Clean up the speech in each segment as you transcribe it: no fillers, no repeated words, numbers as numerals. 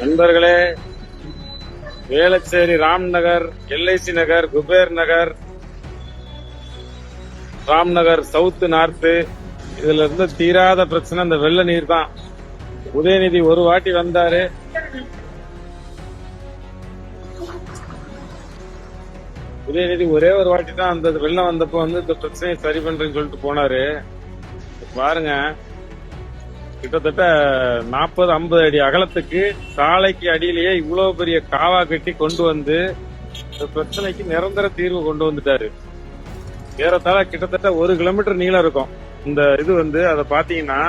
நண்பர்களே, வேளச்சேரி ராம்நகர், எல்ஐசி நகர், குபேர் நகர், Ramnagar south north, இதுல இருந்து தீராத பிரச்சனை இந்த வெள்ள நீர் தான். உதயநிதி ஒரு வாட்டி வந்தாரு, உதயநிதி ஒரே ஒரு வாட்டி தான் அந்த வெள்ளம் வந்தப்போ வந்து இந்த பிரச்சனையை சரி பண்றேன்னு சொல்லிட்டு போனாரு. பாருங்க, கிட்டத்தட்ட 40-50 அடி அகலத்துக்கு சாலைக்கு அடியிலேயே இவ்வளவு பெரிய காவா கட்டி கொண்டு வந்து இந்த பிரச்சனைக்கு நிரந்தர தீர்வு கொண்டு வந்துட்டாரு. ஏறத்தாழ கிட்டத்தட்ட 1 கிலோமீட்டர் நீளம் இருக்கும். இந்த இது வந்து அதை பாத்தீங்கன்னா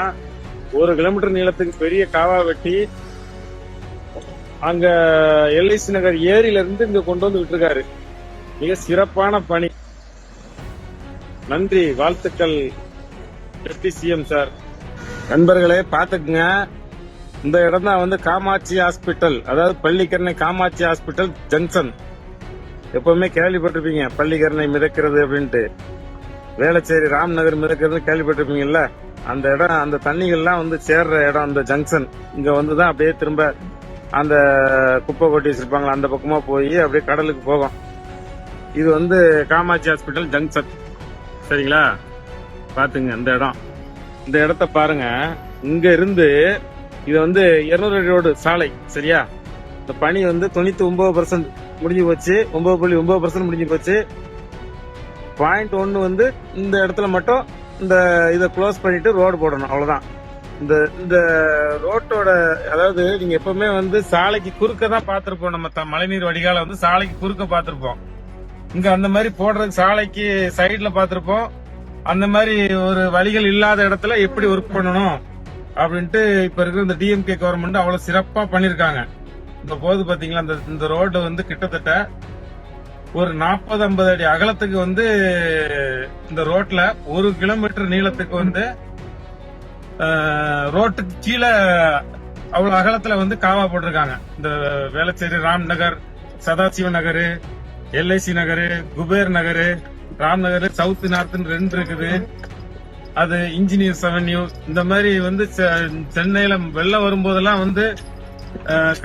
1 கிலோமீட்டர் நீளத்துக்கு பெரிய காவா வெட்டி அங்க எல்ஐசி நகர் ஏரியில இருந்து இங்க கொண்டு வந்து விட்டுருக்காரு. மிக சிறப்பான பணி. நன்றி, வாழ்த்துக்கள் டெப்டி சிஎம் சார். நண்பர்களே, பாத்துக்குங்க, இந்த இடம் தான் வந்து காமாட்சி ஹாஸ்பிட்டல், அதாவது பள்ளிக்கரணை காமாட்சி ஹாஸ்பிட்டல் ஜங்ஷன். எப்பவுமே கேள்விப்பட்டிருப்பீங்க பள்ளிக்கரணை மிதக்கிறது அப்படின்ட்டு. வேளச்சேரி ராம்நகர் மிதக்கிறது கேள்விப்பட்டிருப்பீங்கல்ல. அந்த இடம், அந்த தண்ணிகள்லாம் வந்து சேர்ற இடம் அந்த ஜங்ஷன். இங்க வந்துதான் அப்படியே திரும்ப அந்த குப்பை கொட்டி வச்சிருப்பாங்களா அந்த பக்கமா போய் அப்படியே கடலுக்கு போகும். இது வந்து காமாட்சி ஹாஸ்பிட்டல் ஜங்ஷன், சரிங்களா? பாத்துங்க இந்த இடம், இந்த இடத்த பாருங்க. இங்க இருந்து இது வந்து 200 அடி ரோடு சாலை, சரியா? இந்த பணி வந்து 99% முடிஞ்சு போச்சு, 9.9% முடிஞ்சு போச்சு. பாயிண்ட் 1 வந்து இந்த இடத்துல மட்டும் இந்த இதை க்ளோஸ் பண்ணிட்டு ரோடு போடணும், அவ்வளவுதான். இந்த ரோட்டோட, அதாவது நீங்க எப்பவுமே வந்து சாலைக்கு குறுக்க தான் பாத்திருப்போம். நம்ம மழைநீர் வடிகால வந்து சாலைக்கு குறுக்க பாத்திருப்போம். இங்க அந்த மாதிரி போடுறது சாலைக்கு சைட்ல பாத்திருப்போம். அந்த மாதிரி ஒரு வழிகள் இல்லாத இடத்துல எப்படி ஒர்க் பண்ணணும் அப்படின்ட்டு இப்ப இருக்கிற இந்த டிஎம்கே கவர்மெண்ட் அவ்வளவு சிறப்பா பண்ணிருக்காங்க. இந்த போது பாத்தீங்களா, இந்த ரோடு வந்து கிட்டத்தட்ட ஒரு 40-50 அடி அகலத்துக்கு வந்து இந்த ரோட்ல 1 கிலோமீட்டர் நீளத்துக்கு வந்து ரோட்டுக்கு கீழே அவ்வளவு அகலத்துல வந்து காவா போட்டிருக்காங்க. இந்த வேளச்சேரி ராம்நகர், சதாசிவ நகர், எல்ஐசி நகர், குபேர் நகர், ராம்நகர் சவுத் நார்த்னு 2 இருக்குது. அது இன்ஜினியர்ஸ் அவென்யூ. இந்த மாதிரி வந்து சென்னையில வெள்ளம் வரும்போதெல்லாம் வந்து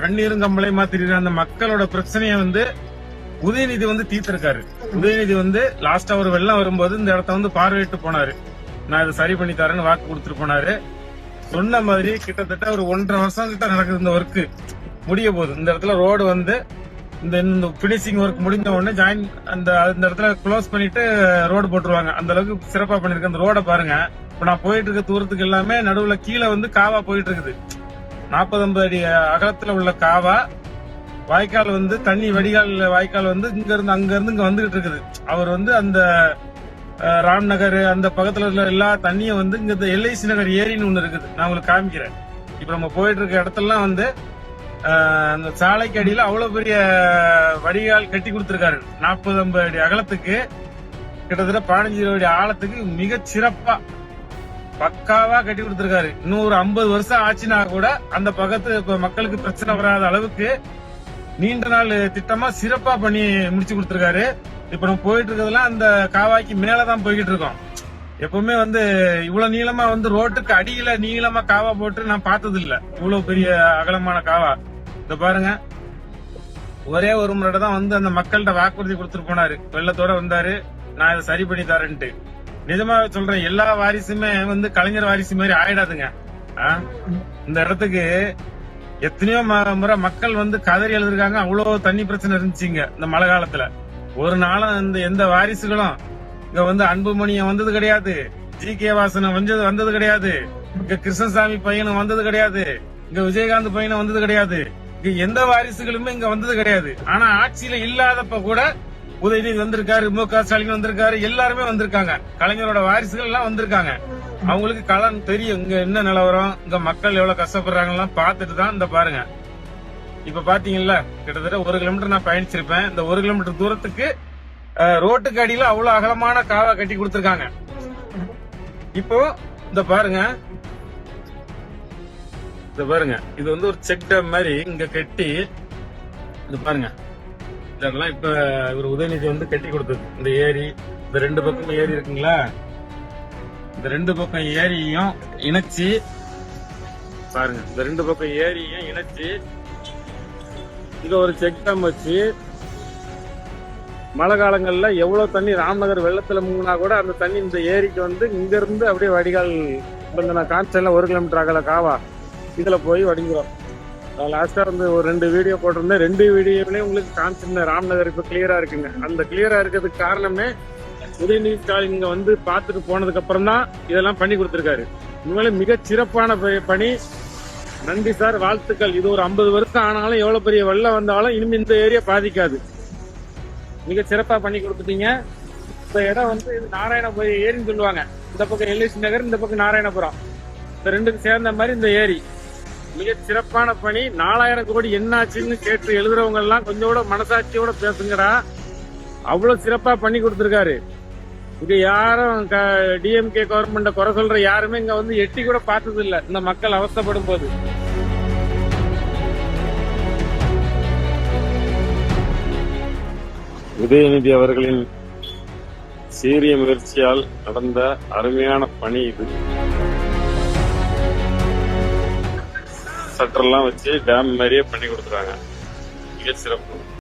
கண்ணீரும் கம்பளையுமா தெரியுற அந்த மக்களோட பிரச்சனையை வந்து உதயநிதி வந்து தீர்த்திருக்காரு. உதயநிதி வந்து லாஸ்டா ஒரு வெள்ளம் வரும்போது இந்த இடத்த வந்து பார்வையிட்டு போனாரு. நான் இதை சரி பண்ணி தரேன்னு வாக்கு கொடுத்துட்டு போனாரு. சொன்ன மாதிரி கிட்டத்தட்ட ஒரு 1.5 வருஷம் கிட்ட நடக்குது இந்த ஒர்க். முடிய போகுது. இந்த இடத்துல ரோடு வந்து இந்த பினிஷிங் ஒர்க் முடிஞ்ச உடனே அந்த இடத்துல க்ளோஸ் பண்ணிட்டு ரோடு போட்டுருவாங்க. அந்த அளவுக்கு சிறப்பா பண்ணிருக்க. அந்த ரோட பாருங்க. இப்ப நான் போயிட்டு இருக்க தூரத்துக்கு எல்லாமே நடுவுல கீழே வந்து காவா போயிட்டு இருக்குது. 40-50 அடி அகலத்துல உள்ள காவா வாய்க்கால் வந்து தண்ணி வடிகால் வாய்க்கால் வந்து இங்க இருந்து இங்க வந்துகிட்டு இருக்குது. அவர் வந்து அந்த ராம்நகர் அந்த பக்கத்துல உள்ள எல்லா தண்ணியும் வந்து இங்க எல்ஐசி நகர் ஏரின்னு ஒண்ணு இருக்குது. நான் உங்களுக்கு காமிக்கிறேன். இப்ப நம்ம போயிட்டு இருக்க இடத்துலாம் வந்து அந்த சாலைக்கு அடியில அவ்வளவு பெரிய வடிகால் கட்டி கொடுத்திருக்காரு. 40-50 அடி அகலத்துக்கு, கிட்டத்தட்ட 15 அடி ஆழத்துக்கு மிக சிறப்பா பக்காவா கட்டி கொடுத்திருக்காரு. இன்னும் ஒரு 50 வருஷம் ஆச்சுன்னா கூட அந்த பக்கத்து மக்களுக்கு பிரச்சனை வராத அளவுக்கு நீண்ட நாள் திட்டமா சிறப்பா பண்ணி முடிச்சு கொடுத்திருக்காரு. இப்ப நம்ம போயிட்டு இருக்கிறதுலாம் அந்த காவாய்க்கு மேலதான் போய்கிட்டு இருக்கோம். எப்பவுமே வந்து இவ்வளவு நீளமா வந்து ரோட்டுக்கு அடியில நீளமா காவா போட்டு நான் பார்த்தது இல்ல. இவ்வளவு பெரிய அகலமான காவா. இந்த பாருங்க, ஒரே ஒரு முறை தான் வந்து அந்த மக்கள்கிட்ட வாக்குறுதி கொடுத்துட்டு போனாரு. வெள்ளத்தோட வந்தாரு, நான் இதை சரி பண்ணி தரேன்ட்டு. நிஜமாவே சொல்றேன், எல்லா வாரிசுமே வந்து கலைஞர் வாரிசு மாதிரி ஆயிடாதுங்க. இந்த இடத்துக்கு எத்தனையோ முறை மக்கள் வந்து கதறி எழுதிருக்காங்க. அவ்வளவு தண்ணி பிரச்சனை இருந்துச்சுங்க இந்த மழை காலத்துல. ஒரு நாளும் இந்த எந்த வாரிசுகளும் இங்க வந்து அன்புமணிய வந்தது கிடையாது, ஜி.கே. வாசன் வந்தது கிடையாது, இங்க கிருஷ்ணசாமி பையனும் வந்தது கிடையாது, இங்க விஜயகாந்த் பையனும் வந்தது கிடையாது. இங்க எந்த வாரிசுகளுமே இங்க வந்தது கிடையாது. ஆனா ஆட்சியில இல்லாதப்ப கூட உதயநிதி வந்திருக்காரு, மு.க. ஸ்டாலின் வந்திருக்காரு, எல்லாருமே வந்திருக்காங்க. கலைஞரோட வாரிசுகள் எல்லாம் வந்திருக்காங்க. அவங்களுக்கு களம் தெரியும் இங்க என்ன நிலவரம், இங்க மக்கள் எவ்வளவு கஷ்டப்படுறாங்க பார்த்துட்டு தான் இந்த பாருங்க. இப்ப பாத்தீங்கல்ல, கிட்டத்தட்ட 1 கிலோமீட்டர் நான் பயணிச்சிருப்பேன். இந்த 1 கிலோமீட்டர் தூரத்துக்கு ரோட்டுக்கு அடியில அவ்வளவு அகலமான காவா கட்டி கொடுத்திருக்காங்க. இப்போ இந்த பாருங்க, இது வந்து ஒரு செக் டேம் மாதிரி இங்க கட்டி, இந்த பாருங்க, இதெல்லாம் இப்ப இவர் உதயநிதி வந்து கட்டி கொடுத்தது. இந்த ஏரி, இந்த 2 பக்கம் ஏரி இருக்குங்களா, இந்த 2 பக்கம் ஏரியும் இணைச்சு பாருங்க. இந்த 2 பக்கம் ஏரியும் இணைச்சு இங்க ஒரு செக் டேம் வச்சு மழை காலங்கள்ல எவ்வளவு தண்ணி ராம்நகர் வெள்ளத்துல முங்கினா கூட அந்த தண்ணி இந்த ஏரிக்கு வந்து இங்க இருந்து அப்படியே வடிகால் கான்ஸ்டன்ட்ல 1 கிலோமீட்டர் அகல காவா இதுல போய் வடிக்கிறோம். லாஸ்டா வந்து ஒரு 2 வீடியோ போட்டிருந்தேன். 2 வீடியோவிலேயே உங்களுக்கு கான்ஸ்டன்ட் ராம்நகர் இப்ப கிளியரா இருக்குங்க. அந்த கிளியரா இருக்கிறதுக்கு காரணமே உதயநிதி ஸ்டாலின் இங்க வந்து பார்த்துட்டு போனதுக்கு அப்புறம் தான் இதெல்லாம் பண்ணி கொடுத்திருக்காரு. உண்மையிலே மிக சிறப்பான பணி. நன்றி சார், வாழ்த்துக்கள். இது ஒரு 50 வருஷம் ஆனாலும் எவ்வளவு பெரிய வெள்ளம் வந்தாலும் இனிமே இந்த ஏரியா பாதிக்காது. மிக சிறப்பா பண்ணி கொடுத்துட்டீங்க. இந்த இடம் வந்து இது நாராயணபுரம் ஏரின்னு சொல்லுவாங்க. இந்த பக்கம் எல்ஐசி நகர், இந்த பக்கம் நாராயணபுரம், இந்த ரெண்டுக்கு சேர்ந்த மாதிரி இந்த ஏரி. மிக சிறப்பான பணி. 4000 கோடி என்னாச்சுன்னு கேட்டு எழுதுறவங்க எல்லாம் கொஞ்சம் கூட மனசாட்சியோட பேசுங்கடா. அவ்வளவு சிறப்பா பண்ணி கொடுத்திருக்காரு. இங்க யாரும் டிஎம்கே கவர்மெண்ட குறை சொல்ற யாருமே இங்க வந்து எட்டி கூட பார்த்தது இல்ல. இந்த மக்கள் அவஸ்தைப்படும் போது உதயநிதி அவர்களின் சீரிய முயற்சியால் நடந்த அருமையான பணி இது. சட்டரெல்லாம் வச்சு டேம் மாதிரியே பண்ணி கொடுத்துறாங்க. மிக சிறப்பு.